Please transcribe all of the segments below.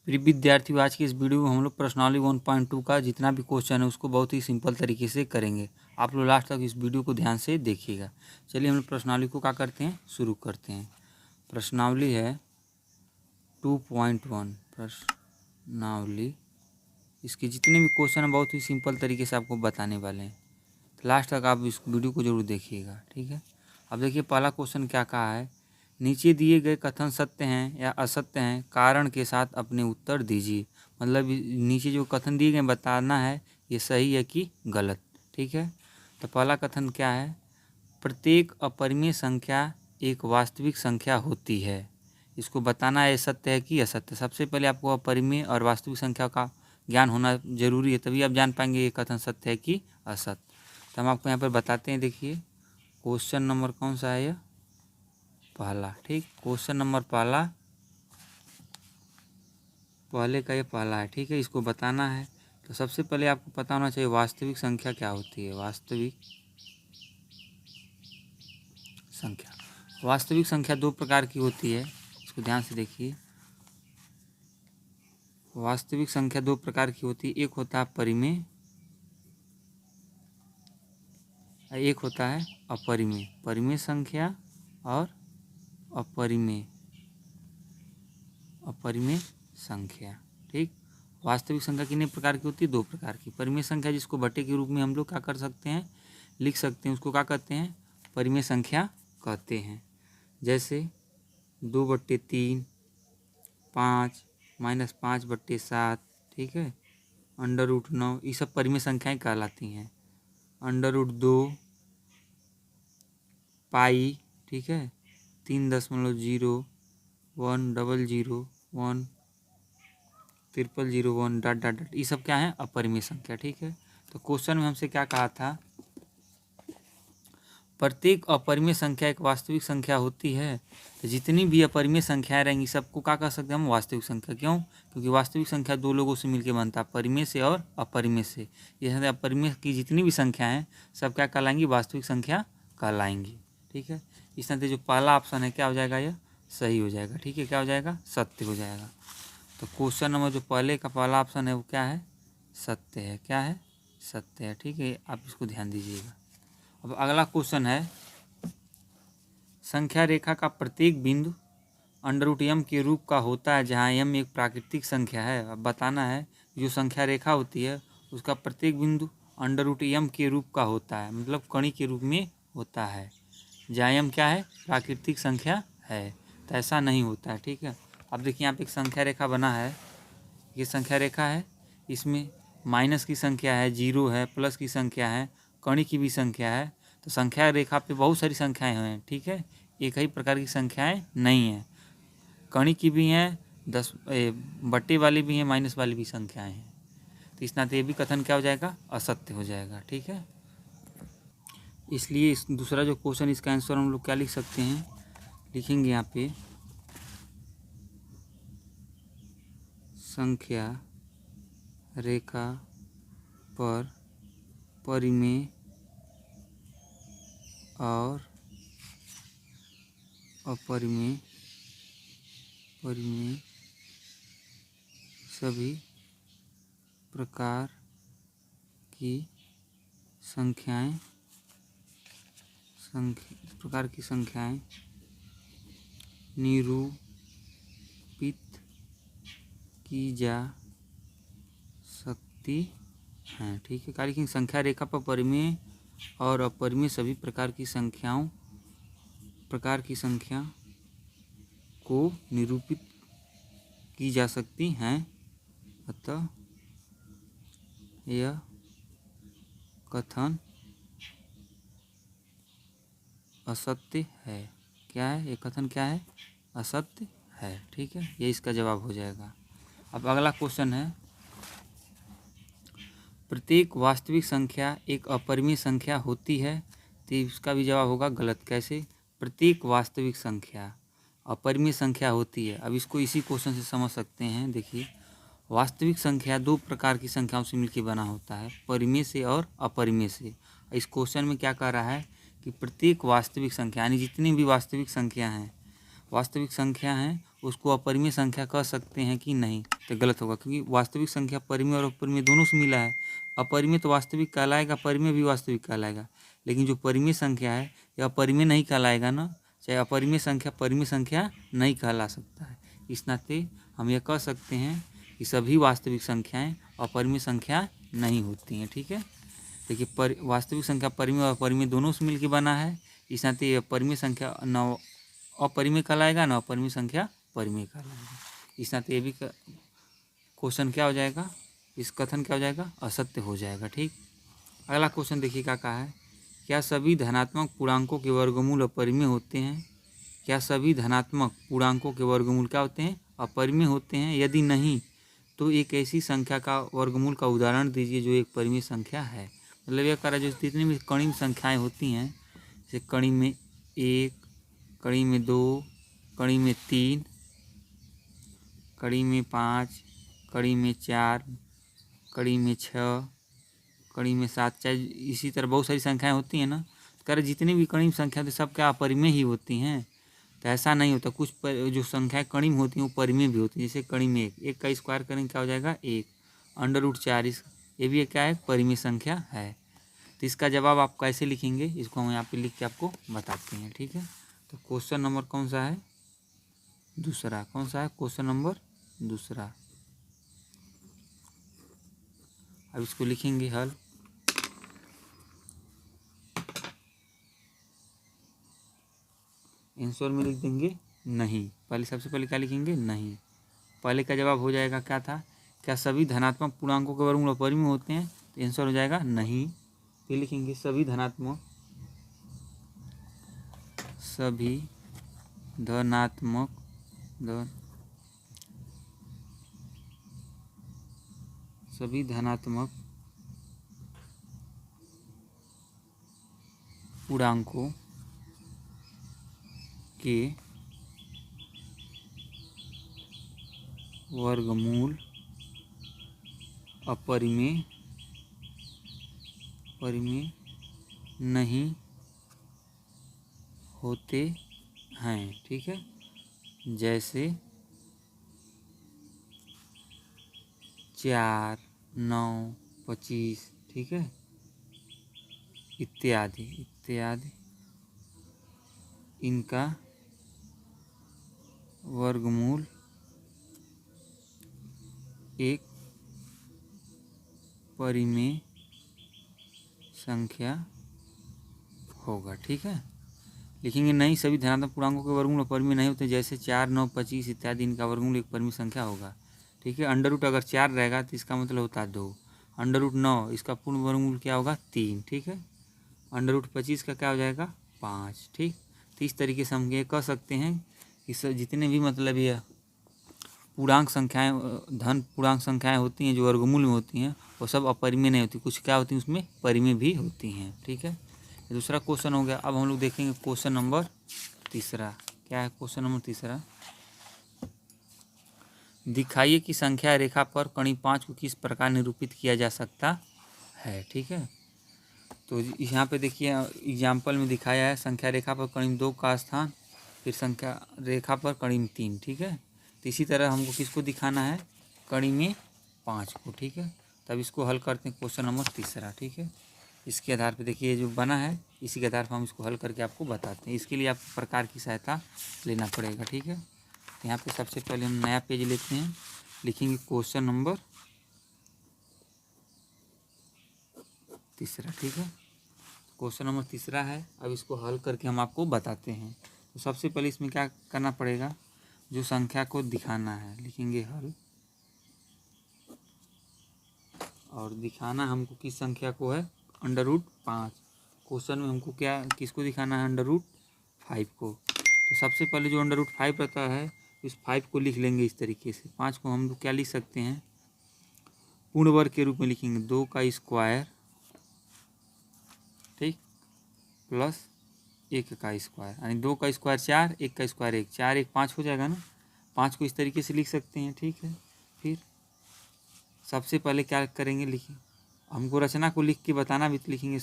प्रिय विद्यार्थियों, आज की इस वीडियो में हम लोग प्रश्नावली 1.2 का जितना भी क्वेश्चन है उसको बहुत ही सिंपल तरीके से करेंगे। आप लोग लास्ट तक इस वीडियो को ध्यान से देखिएगा। चलिए हम लोग प्रश्नावली को क्या करते हैं, शुरू करते हैं। प्रश्नावली है 2.1 प्रश्नावली। इसके जितने भी क्वेश्चन हैं बहुत ही सिंपल तरीके से आपको बताने वाले हैं, तो लास्ट तक आप इस वीडियो को जरूर देखिएगा, ठीक है। अब देखिए पहला क्वेश्चन क्या कहा है, नीचे दिए गए कथन सत्य हैं या असत्य हैं, कारण के साथ अपने उत्तर दीजिए। मतलब नीचे जो कथन दिए गए बताना है ये सही है कि गलत, ठीक है। तो पहला कथन क्या है, प्रत्येक अपरिमेय संख्या एक वास्तविक संख्या होती है। इसको बताना है सत्य है कि असत्य। सबसे पहले आपको अपरिमेय और वास्तविक संख्या का ज्ञान होना जरूरी है, तभी आप जान पाएंगे ये कथन सत्य है कि असत्य। तो हम आपको यहाँ पर बताते हैं। देखिए क्वेश्चन नंबर कौन सा है, यह पहला, ठीक। क्वेश्चन नंबर पहले का ये पहला है, ठीक है। इसको बताना है तो सबसे पहले आपको पता होना चाहिए वास्तविक संख्या क्या होती है। वास्तविक संख्या दो प्रकार की होती है, इसको ध्यान से देखिए। वास्तविक संख्या दो प्रकार की होती है, एक होता है परिमेय, एक होता है अपरिमेय। परिमेय संख्या और अपरिमेय संख्या, ठीक। वास्तविक संख्या कितने प्रकार की होती है, दो प्रकार की। परिमेय संख्या जिसको बटे के रूप में हम लोग क्या कर सकते हैं, लिख सकते हैं, उसको क्या कहते हैं, परिमेय संख्या कहते हैं। जैसे 2/3, 5, -5/7, ठीक है, √9, ये सब परिमेय संख्याएं कहलाती हैं। √2, पाई, ठीक है, 3.0, 10001, 0001, ... ये सब क्या है, अपरिमेय संख्या, ठीक है। तो क्वेश्चन में हमसे क्या कहा था, प्रत्येक अपरिमेय संख्या एक वास्तविक संख्या होती है। तो जितनी भी अपरिमेय संख्याएं रहेंगी सबको क्या कह सकते हैं हम, वास्तविक संख्या। क्यों, क्योंकि वास्तविक संख्या दो लोगों से मिलकर बनता है, परिमेय से और अपरिमेय से। ये अपरिमेय की जितनी भी संख्या हैं सब क्या कहलाएंगी, वास्तविक संख्या कहलाएंगी, ठीक है। इस तरह से जो पहला ऑप्शन है क्या हो जाएगा, यह सही हो जाएगा, ठीक है। क्या हो जाएगा, सत्य हो जाएगा। तो क्वेश्चन नंबर जो पहले का पहला ऑप्शन है वो क्या है, सत्य है। क्या है, सत्य है, ठीक है। आप इसको ध्यान दीजिएगा। अब अगला क्वेश्चन है, संख्या रेखा का प्रत्येक बिंदु √m के रूप का होता है जहाँ m एक प्राकृतिक संख्या है। अब बताना है जो संख्या रेखा होती है उसका प्रत्येक बिंदु √m के रूप का होता है, मतलब कणी के रूप में होता है, जहाँ m क्या है, प्राकृतिक संख्या है। तो ऐसा नहीं होता है, ठीक है। अब देखिए यहाँ पे एक संख्या रेखा बना है, ये संख्या रेखा है, इसमें माइनस की संख्या है, जीरो है, प्लस की संख्या है, कणी की भी संख्या है। तो संख्या रेखा पे बहुत सारी संख्याएं हैं, ठीक है, एक ही प्रकार की संख्याएं नहीं हैं। कणी की भी हैं, बट्टे वाली भी हैं, माइनस वाली भी संख्याएं हैं। तो इस नाते ये भी कथन क्या हो जाएगा, असत्य हो जाएगा, ठीक है। इसलिए इस दूसरा जो क्वेश्चन, इसका आंसर हम लोग क्या लिख सकते हैं, लिखेंगे यहाँ पे संख्या रेखा पर परिमेय और अपरिमेय सभी प्रकार की संख्याएं निरूपित की जा सकती हैं, ठीक है। कार्य की संख्या रेखा पर परिमेय और अपरिमेय सभी प्रकार की संख्या को निरूपित की जा सकती हैं, अतः यह कथन असत्य है। क्या है, ये कथन क्या है, असत्य है, ठीक है। ये इसका जवाब हो जाएगा। अब अगला क्वेश्चन है, प्रत्येक वास्तविक संख्या एक अपरिमेय संख्या होती है। तो इसका भी जवाब होगा गलत। कैसे, प्रत्येक वास्तविक संख्या अपरिमेय संख्या होती है। अब इसको इसी क्वेश्चन से समझ सकते हैं। देखिए वास्तविक संख्या दो प्रकार की संख्याओं से मिलकर बना होता है, परिमेय से और अपरिमेय से। इस क्वेश्चन में क्या कह रहा है कि प्रत्येक वास्तविक संख्या यानी जितनी भी वास्तविक संख्या हैं उसको अपरिमेय संख्या कह सकते हैं कि नहीं? तो गलत होगा, क्योंकि वास्तविक संख्या परिमेय और अपरिमेय दोनों से मिला है। अपरिमेय तो वास्तविक कहलाएगा, परिमेय भी वास्तविक कहलाएगा, लेकिन जो परिमेय संख्या है यह अपरिमेय नहीं कहलाएगा ना। चाहे अपरिमेय संख्या परिमेय संख्या नहीं कहला सकता है। इस नाते हम यह कह सकते हैं कि सभी वास्तविक संख्याएं अपरिमेय संख्या नहीं होती हैं। ठीक है, देखिए वास्तविक संख्या परिमेय और अपरिमेय दोनों से मिलकर बना है। इस नाते यह परिमेय संख्या न अपरिमेय कहलाएगा, न अपरिमेय संख्या परिमेय कहलाएगा। इस नाते ये भी क्वेश्चन क्या हो जाएगा, इस कथन क्या हो जाएगा, असत्य हो जाएगा। ठीक, अगला क्वेश्चन देखिए क्या कहा है, क्या सभी धनात्मक पूर्णांकों के वर्गमूल अपरिमेय होते हैं? क्या सभी धनात्मक पूर्णांकों के वर्गमूल क्या होते हैं, अपरिमेय होते हैं? यदि नहीं तो एक ऐसी संख्या का वर्गमूल का उदाहरण दीजिए जो एक परिमेय संख्या है। मतलब यह कह रहा है जो जितनी भी कड़ी संख्याएं होती हैं, जैसे कड़ी में 1, कड़ी में 2, कड़ी में 3, कड़ी में 5, कड़ी में 4, कड़ी में 6, कड़ी में 7, चाहे इसी तरह बहुत सारी संख्याएं होती हैं ना। कह रहे जितनी भी कड़ी संख्या तो सब क्या अपरिमेय ही होती हैं? तो ऐसा नहीं होता, कुछ जो संख्याएं कड़ी में होती हैं वो परिमेय भी होती हैं। जैसे कड़ी में 1 का स्क्वायर करेंगे क्या हो जाएगा, 1 √4। ये भी क्या है, परिमेय संख्या है। तो इसका जवाब आप कैसे लिखेंगे, इसको हम यहाँ पे लिख के आपको बताते हैं। ठीक है, तो क्वेश्चन नंबर कौन सा है, दूसरा। कौन सा है, क्वेश्चन नंबर दूसरा। अब इसको लिखेंगे हल। आंसर में लिख देंगे नहीं। पहले सबसे पहले क्या लिखेंगे, नहीं। पहले का जवाब हो जाएगा क्या था, क्या सभी धनात्मक पूर्णांकों के वर्गमूल अपरिमेय होते हैं? तो आंसर हो जाएगा नहीं। फिर लिखेंगे सभी धनात्मक पूर्णांकों के वर्गमूल अपरिमेय नहीं होते हैं। ठीक है, जैसे 4, 9, 25, ठीक है, इत्यादि इनका वर्गमूल एक परिमेय संख्या होगा। ठीक है, लिखेंगे नहीं सभी धनात्मक पूर्णांकों के वर्गमूल अपरिमेय नहीं होते, जैसे 4, 9, 25 इत्यादि इनका वर्गमूल एक परिमेय संख्या होगा। ठीक है, अंडर रूट अगर 4 रहेगा तो इसका मतलब होता है 2। √9 इसका पूर्ण वर्गमूल क्या होगा, 3। ठीक है, √25 का क्या हो जाएगा, 5। ठीक, तो इस तरीके से हम ये कह सकते हैं कि जितने भी मतलब ये पूर्णांक संख्याएं, धन पूर्णांक संख्याएं होती हैं जो वर्गमूल में होती हैं, वो सब अपरिमेय नहीं होती, कुछ क्या होती हैं उसमें परिमेय भी होती हैं। ठीक है, दूसरा क्वेश्चन हो गया। अब हम लोग देखेंगे क्वेश्चन नंबर तीसरा। क्या है क्वेश्चन नंबर तीसरा, दिखाइए कि संख्या रेखा पर कड़ी 5 को किस प्रकार निरूपित किया जा सकता है। ठीक है, तो यहाँ पे देखिए एग्जाम्पल में दिखाया है संख्या रेखा पर कड़ी 2 का स्थान, फिर संख्या रेखा पर कड़ी 3। ठीक है, तो इसी तरह हमको किसको दिखाना है, कड़ी में 5 को। ठीक है, तब इसको हल करते हैं क्वेश्चन नंबर तीसरा। ठीक है, इसके आधार पे देखिए जो बना है इसी के आधार पर हम इसको हल करके आपको बताते हैं। इसके लिए आपको प्रकार की सहायता लेना पड़ेगा। ठीक है, तो यहाँ पे सबसे पहले हम नया पेज लेते हैं, लिखेंगे क्वेश्चन नंबर तीसरा। ठीक है, क्वेश्चन नंबर तीसरा है। अब इसको हल करके हम आपको बताते हैं। तो सबसे पहले इसमें क्या करना पड़ेगा, जो संख्या को दिखाना है लिखेंगे हल, और दिखाना हमको किस संख्या को है, √5। क्वेश्चन में हमको क्या किसको दिखाना है, √5 को। तो सबसे पहले जो √5 रहता है इस 5 को लिख लेंगे इस तरीके से। 5 को हम लोग क्या लिख सकते हैं, पूर्ण वर्ग के रूप में लिखेंगे, 2 का स्क्वायर, ठीक, प्लस 1 का स्क्वायर, यानी 2 का स्क्वायर 4, 1 का स्क्वायर 1, 4 1 5 हो जाएगा ना। 5 को इस तरीके से लिख सकते हैं। ठीक है, फिर सबसे पहले क्या करेंगे, लिखिए हमको रचना को लिख के बताना भी, तो लिखेंगे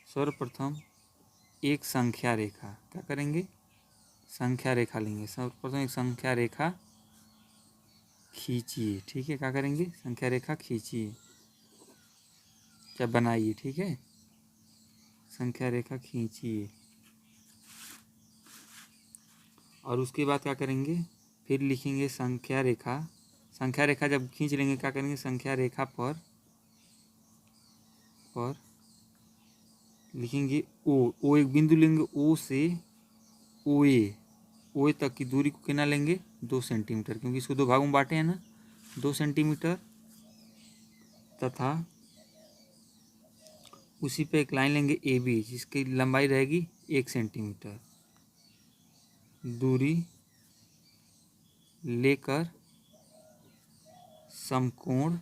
सर्वप्रथम एक संख्या रेखा, क्या करेंगे, संख्या रेखा लेंगे। सर्वप्रथम एक संख्या रेखा खींचिए। ठीक है, क्या करेंगे? संख्या रेखा खींचिए, क्या बनाइए। ठीक है, संख्या रेखा खींचिए। और उसके बाद क्या करेंगे? फिर लिखेंगे संख्या रेखा। संख्या रेखा जब खींच लेंगे क्या करेंगे? संख्या रेखा पर लिखेंगे ओ एक बिंदु लेंगे। ओ से ओ तक की दूरी को कितना लेंगे? 2 सेंटीमीटर, क्योंकि इसको 2 भागों में बांटे हैं ना, 2 सेंटीमीटर। तथा उसी पे एक लाइन लेंगे ए बी, जिसकी लंबाई रहेगी 1 सेंटीमीटर। दूरी लेकर समकोण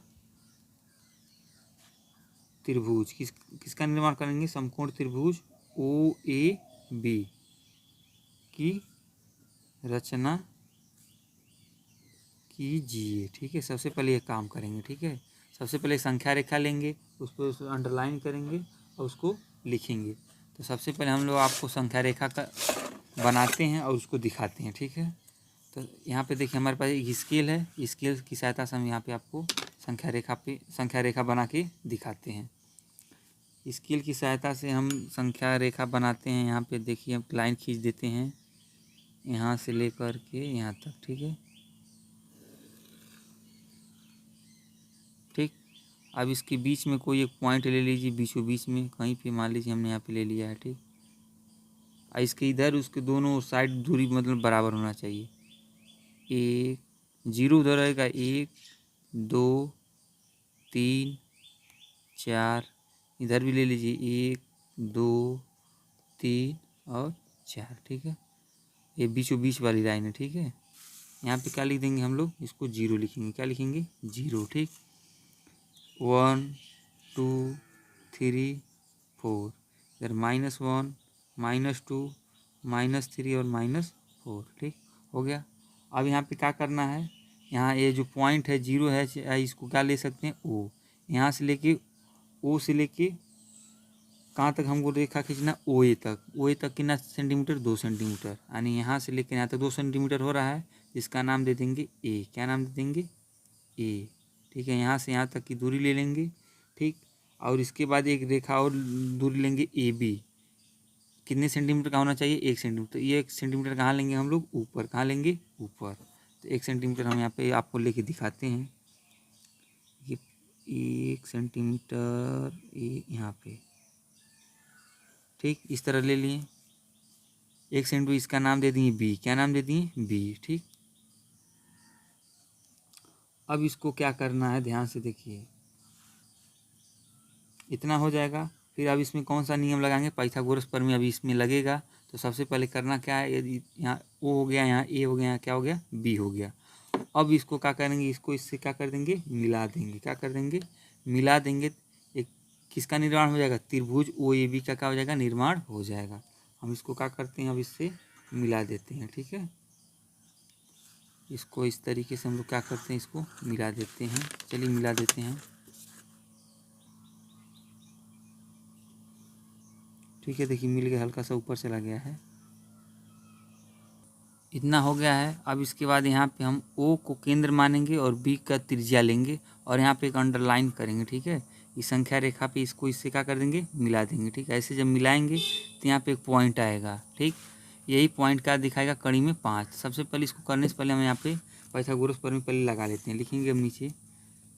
त्रिभुज किसका निर्माण करेंगे? समकोण त्रिभुज ओ ए बी की रचना कीजिए। ठीक है, सबसे पहले ये काम करेंगे। ठीक है, सबसे पहले संख्या रेखा लेंगे, उस पर उसको अंडरलाइन करेंगे और उसको लिखेंगे। तो सबसे पहले हम लोग आपको संख्या रेखा का बनाते हैं और उसको दिखाते हैं। ठीक है, तो यहाँ पे देखिए हमारे पास एक स्केल है। स्केल की सहायता से हम यहाँ पे आपको संख्या रेखा बना के दिखाते हैं। स्केल की सहायता से हम संख्या रेखा बनाते हैं। यहाँ पे देखिए हम लाइन खींच देते हैं यहाँ से लेकर के यहाँ तक। ठीक है, ठीक। अब इसके बीच में कोई एक पॉइंट ले लीजिए, बीचों बीच में कहीं पे मान लीजिए हमने यहाँ पे ले लिया है। ठीक, और इसके इधर उसके दोनों साइड दूरी मतलब बराबर होना चाहिए। 0 उधर रहेगा, 1 2 3 4, इधर भी ले लीजिए 1 2 3 और 4। ठीक है, ये बीचों बीच वाली लाइन है। ठीक है, यहाँ पे क्या लिख देंगे हम लोग? इसको 0 लिखेंगे। क्या लिखेंगे? 0। ठीक, 1 2 3 4, इधर -1 -2 -3 और -4। ठीक हो गया। अब यहाँ पे क्या करना है? यहाँ ये जो पॉइंट है 0 है, इसको क्या ले सकते हैं? ओ। यहाँ से लेके ओ से लेके कहाँ तक हमको रेखा खींचना? ओ ए तक कितना सेंटीमीटर? 2 सेंटीमीटर। यानी यहाँ से लेकर यहाँ तक 2 सेंटीमीटर हो रहा है, जिसका नाम दे देंगे ए। क्या नाम दे देंगे? ए। ठीक है, यहाँ से यहाँ तक की दूरी ले लेंगे। ठीक, और इसके बाद एक रेखा और दूरी लेंगे ए बी। कितने सेंटीमीटर का होना चाहिए? 1 सेंटीमीटर। ये 1 सेंटीमीटर कहाँ लेंगे हम लोग? ऊपर। कहाँ लेंगे? ऊपर। तो 1 सेंटीमीटर हम यहाँ पे आपको लेके दिखाते हैं। ये 1 सेंटीमीटर यहाँ पे। ठीक, इस तरह ले लिए 1 सेंटीमीटर। इसका नाम दे दिए बी। क्या नाम दे दिए? बी। ठीक, अब इसको क्या करना है? ध्यान से देखिए, इतना हो जाएगा। फिर अब इसमें कौन सा नियम लगाएंगे? पाइथागोरस प्रमेय अभी इसमें लगेगा। तो सबसे पहले करना क्या है? यदि यहाँ ओ हो गया, यहाँ ए हो गया, यहाँ क्या हो गया? बी हो गया। अब इसको क्या करेंगे? इसको इससे क्या कर देंगे? मिला देंगे। क्या कर देंगे? मिला देंगे। एक किसका निर्माण हो जाएगा? त्रिभुज ओ ए बी का क्या हो जाएगा? निर्माण हो जाएगा। हम इसको क्या करते हैं? अब इससे मिला देते हैं। ठीक है, इसको इस तरीके से हम लोग क्या करते हैं? इसको मिला देते हैं। चलिए मिला देते हैं। ठीक है, देखिए मिल गया, हल्का सा ऊपर चला गया है। इतना हो गया है। अब इसके बाद यहाँ पे हम ओ को केंद्र मानेंगे और बी का त्रिज्या लेंगे और यहाँ पे एक अंडरलाइन करेंगे। ठीक है, इस संख्या रेखा पे इसको इससे क्या कर देंगे? मिला देंगे। ठीक है, ऐसे जब मिलाएंगे तो यहाँ पे एक पॉइंट आएगा। ठीक, यही पॉइंट क्या दिखाएगा? कड़ी में 5। सबसे पहले इसको करने से पहले हम यहाँ पे पाइथागोरस प्रमेय पहले लगा लेते हैं। लिखेंगे हम नीचे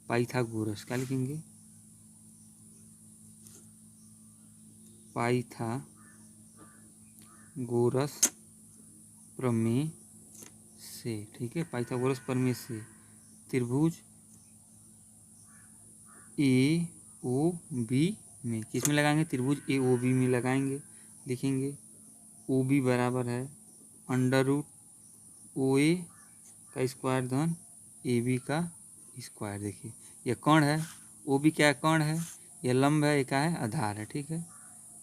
पाइथागोरस। क्या लिखेंगे? पाइथागोरस प्रमेय से। ठीक है, पाइथागोरस प्रमेय से त्रिभुज ए ओ बी में, किस में लगाएंगे? त्रिभुज ए ओ बी में लगाएंगे। लिखेंगे ओ बी बराबर है अंडर रूट ओ ए का स्क्वायर धन ए बी का स्क्वायर। देखिए यह कर्ण है, ओ बी क्या कर्ण है? यह लंब है, ये क्या है? आधार है। ठीक है,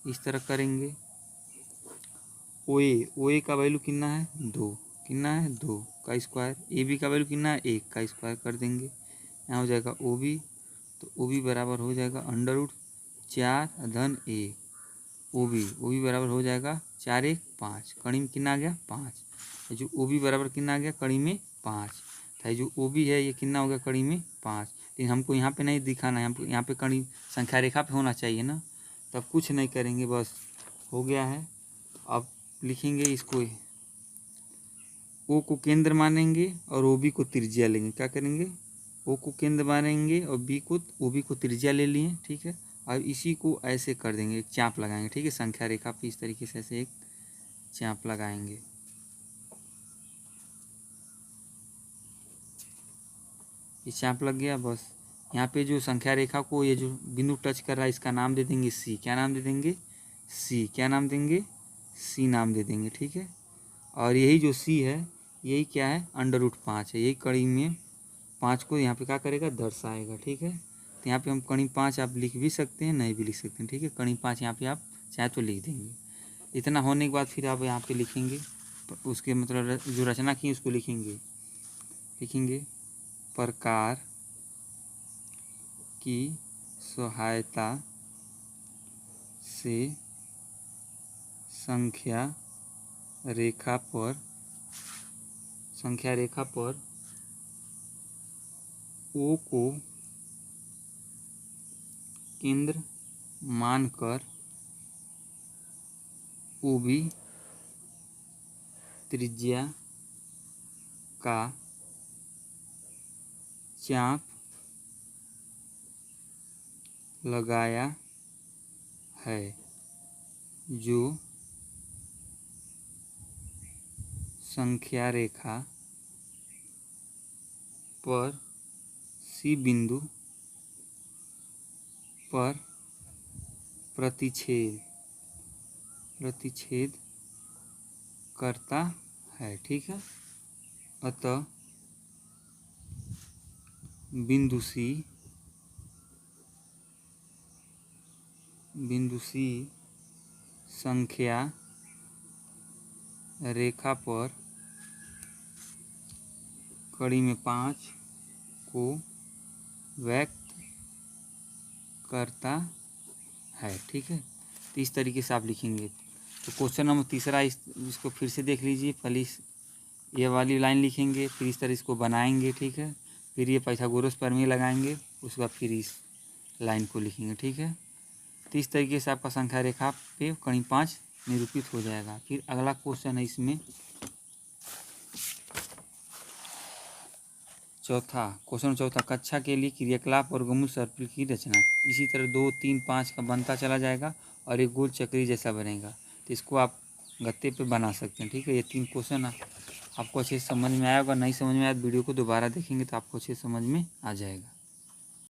इस तरह करेंगे। ओ ए का वैल्यू कितना है? 2। कितना है? 2 का स्क्वायर। ए बी का वैल्यू कितना है? 1 का स्क्वायर कर देंगे। यहाँ हो जाएगा ओ बी, तो ओ बी बराबर हो जाएगा अंडर रूट 4 धन 1। ओ बी बराबर हो जाएगा 4 1 5। कड़ी में कितना आ गया? 5। है जो ओ बी बराबर कितना आ गया कड़ी में 5, है जो ओ बी है ये कितना हो गया कड़ी में 5। लेकिन हमको यहाँ पे नहीं दिखाना है, हमको यहाँ पे कड़ी संख्या रेखा पे होना चाहिए ना। तब कुछ नहीं करेंगे, बस हो गया है। अब लिखेंगे इसको, ओ को केंद्र मानेंगे और ओ बी को त्रिज्या लेंगे। क्या करेंगे, ओ को केंद्र मानेंगे और ओ बी को त्रिज्या ले लिए, ठीक है। और इसी को ऐसे कर देंगे, एक चाप लगाएंगे, ठीक है। संख्या रेखा पे इस तरीके से ऐसे एक चाप लगाएंगे। ये चाप लग गया। बस यहाँ पे जो संख्या रेखा को ये जो बिंदु टच कर रहा है इसका नाम दे देंगे सी। क्या नाम दे देंगे, सी। क्या नाम देंगे, सी नाम दे देंगे, ठीक है। और यही जो सी है यही क्या है, √5 है। यही कड़ी में 5 को यहाँ पे क्या करेगा, दर्शाएगा, ठीक है। तो यहाँ पे हम कड़ी 5 आप लिख भी सकते हैं, नहीं भी लिख सकते हैं, ठीक है। कड़ी 5 यहाँ पे आप चाहे तो लिख देंगे। इतना होने के बाद फिर आप यहाँ पे लिखेंगे उसके मतलब जो रचना की उसको लिखेंगे प्रकार की सहायता से संख्या रेखा पर ओ को केंद्र मानकर ओ बी त्रिज्या का चाप लगाया है, जो संख्या रेखा पर सी बिंदु पर प्रतिच्छेद करता है, ठीक है। अतः बिंदु सी संख्या रेखा पर कड़ी में 5 को व्यक्त करता है, ठीक है। तो इस तरीके से आप लिखेंगे। तो क्वेश्चन नंबर तीसरा इसको फिर से देख लीजिए। पहले ये वाली लाइन लिखेंगे, फिर इस तरह इसको बनाएंगे, ठीक है। फिर ये पाइथागोरस प्रमेय लगाएंगे, उसके बाद फिर इस लाइन को लिखेंगे, ठीक है। तो इस तरीके से आपका संख्या रेखा पे कड़ी 5 निरूपित हो जाएगा। फिर अगला क्वेश्चन है इसमें चौथा कक्षा के लिए क्रियाकलाप और वर्गमूल सर्पिल की रचना। इसी तरह 2, 3, 5 का बनता चला जाएगा और एक गोल चक्री जैसा बनेगा। तो इसको आप गत्ते पे बना सकते हैं, ठीक है। ये 3 क्वेश्चन आपको अच्छे से समझ में आया होगा। नहीं समझ में आया तो वीडियो को दोबारा देखेंगे तो आपको अच्छे से समझ में आ जाएगा।